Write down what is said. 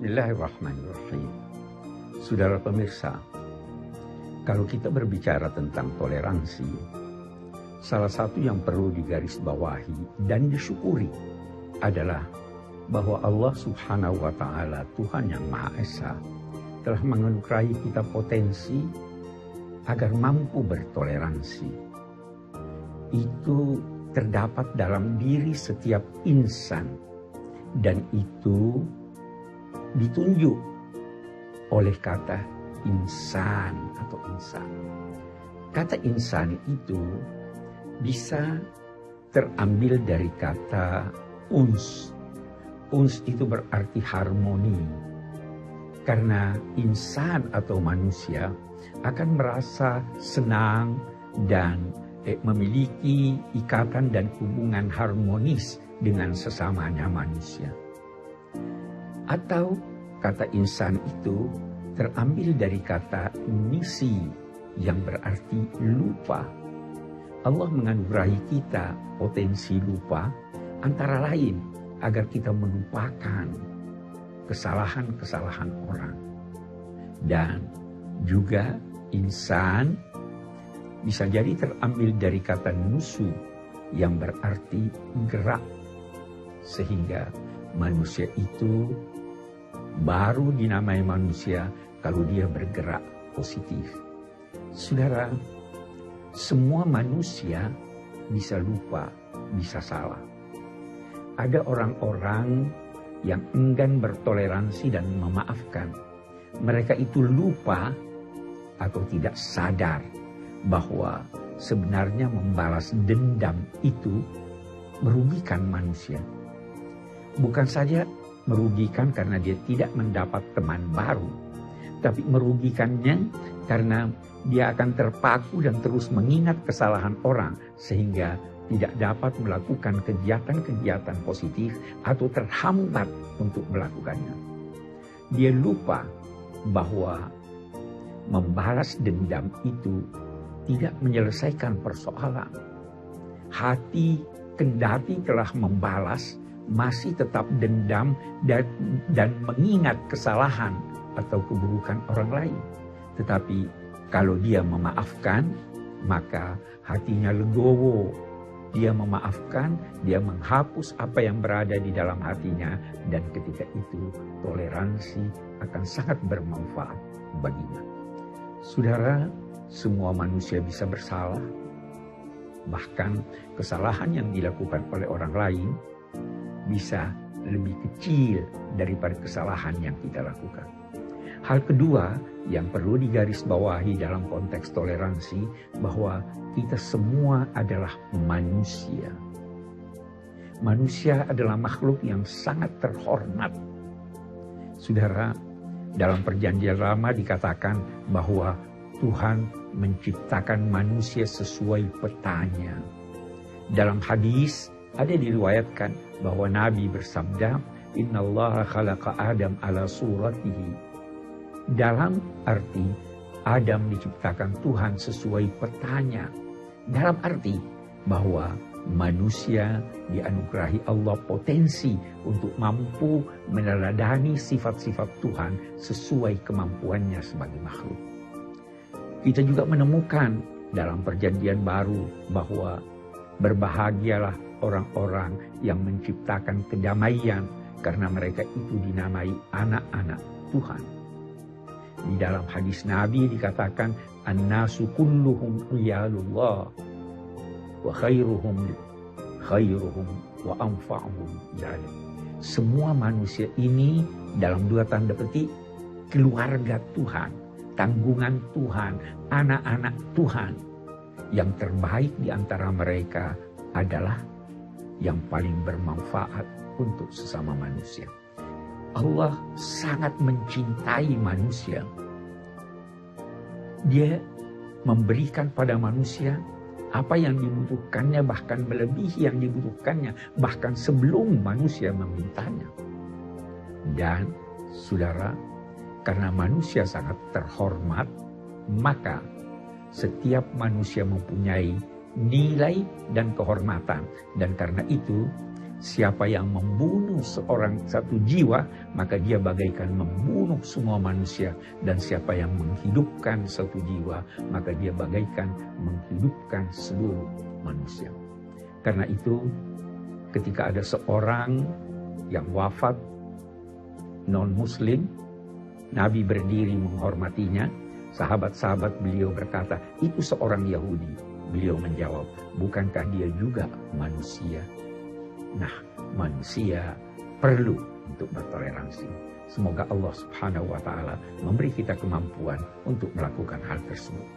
Bismillahirrahmanirrahim. Saudara pemirsa, kalau kita berbicara tentang toleransi, salah satu yang perlu digarisbawahi dan disyukuri adalah bahwa Allah Subhanahu wa Ta'ala, Tuhan yang Maha Esa, telah menganugerahi kita potensi agar mampu bertoleransi. Itu terdapat dalam diri setiap insan, dan itu ditunjuk oleh kata insan atau insan. Kata insan itu bisa terambil dari kata uns. Uns itu berarti harmoni. Karena insan atau manusia akan merasa senang dan memiliki ikatan dan hubungan harmonis dengan sesamanya manusia. Atau kata insan itu terambil dari kata nisi yang berarti lupa. Allah menganugerahi kita potensi lupa antara lain agar kita melupakan kesalahan-kesalahan orang. Dan juga insan bisa jadi terambil dari kata nusu yang berarti gerak. Sehingga manusia itu baru dinamai manusia kalau dia bergerak positif. Saudara, semua manusia bisa lupa, bisa salah. Ada orang-orang yang enggan bertoleransi dan memaafkan. Mereka itu lupa atau tidak sadar bahwa sebenarnya membalas dendam itu merugikan manusia. Bukan saja merugikan karena dia tidak mendapat teman baru, tapi merugikannya karena dia akan terpaku dan terus mengingat kesalahan orang sehingga tidak dapat melakukan kegiatan-kegiatan positif atau terhambat untuk melakukannya. Dia lupa bahwa membalas dendam itu tidak menyelesaikan persoalan. Hati kendati telah membalas, masih tetap dendam dan mengingat kesalahan atau keburukan orang lain. Tetapi kalau dia memaafkan, maka hatinya legowo. Dia memaafkan, dia menghapus apa yang berada di dalam hatinya, dan ketika itu toleransi akan sangat bermanfaat baginya. Saudara, semua manusia bisa bersalah. Bahkan kesalahan yang dilakukan oleh orang lain bisa lebih kecil daripada kesalahan yang kita lakukan. Hal kedua yang perlu digarisbawahi dalam konteks toleransi bahwa kita semua adalah manusia. Manusia adalah makhluk yang sangat terhormat. Saudara, dalam Perjanjian Lama dikatakan bahwa Tuhan menciptakan manusia sesuai petanya. Dalam hadis ada diriwayatkan bahwa Nabi bersabda, "Innallaha khalaqa Adam ala suratihi." Dalam arti Adam diciptakan Tuhan sesuai petanya. Dalam arti bahwa manusia dianugerahi Allah potensi untuk mampu meneladani sifat-sifat Tuhan sesuai kemampuannya sebagai makhluk. Kita juga menemukan dalam Perjanjian Baru bahwa berbahagialah orang-orang yang menciptakan kedamaian karena mereka itu dinamai anak-anak Tuhan. Di dalam hadis Nabi dikatakan an-nasu kulluhum iyalullah wa khairuhum wa anfa'uhum dzalik. Semua manusia ini dalam dua tanda petik keluarga Tuhan, tanggungan Tuhan, anak-anak Tuhan. Yang terbaik di antara mereka adalah yang paling bermanfaat untuk sesama manusia. Allah sangat mencintai manusia. Dia memberikan pada manusia apa yang dibutuhkannya, bahkan melebihi yang dibutuhkannya, bahkan sebelum manusia memintanya. Dan saudara, karena manusia sangat terhormat, maka setiap manusia mempunyai nilai dan kehormatan. Dan karena itu, Siapa yang membunuh satu jiwa, maka dia bagaikan membunuh semua manusia. Dan siapa yang menghidupkan satu jiwa, maka dia bagaikan menghidupkan seluruh manusia. Karena itu, ketika ada seorang yang wafat non-muslim, Nabi berdiri menghormatinya. Sahabat-sahabat beliau berkata, itu seorang Yahudi. Beliau menjawab, bukankah dia juga manusia? Nah, manusia perlu untuk bertoleransi. Semoga Allah Subhanahu wa Ta'ala memberi kita kemampuan untuk melakukan hal tersebut.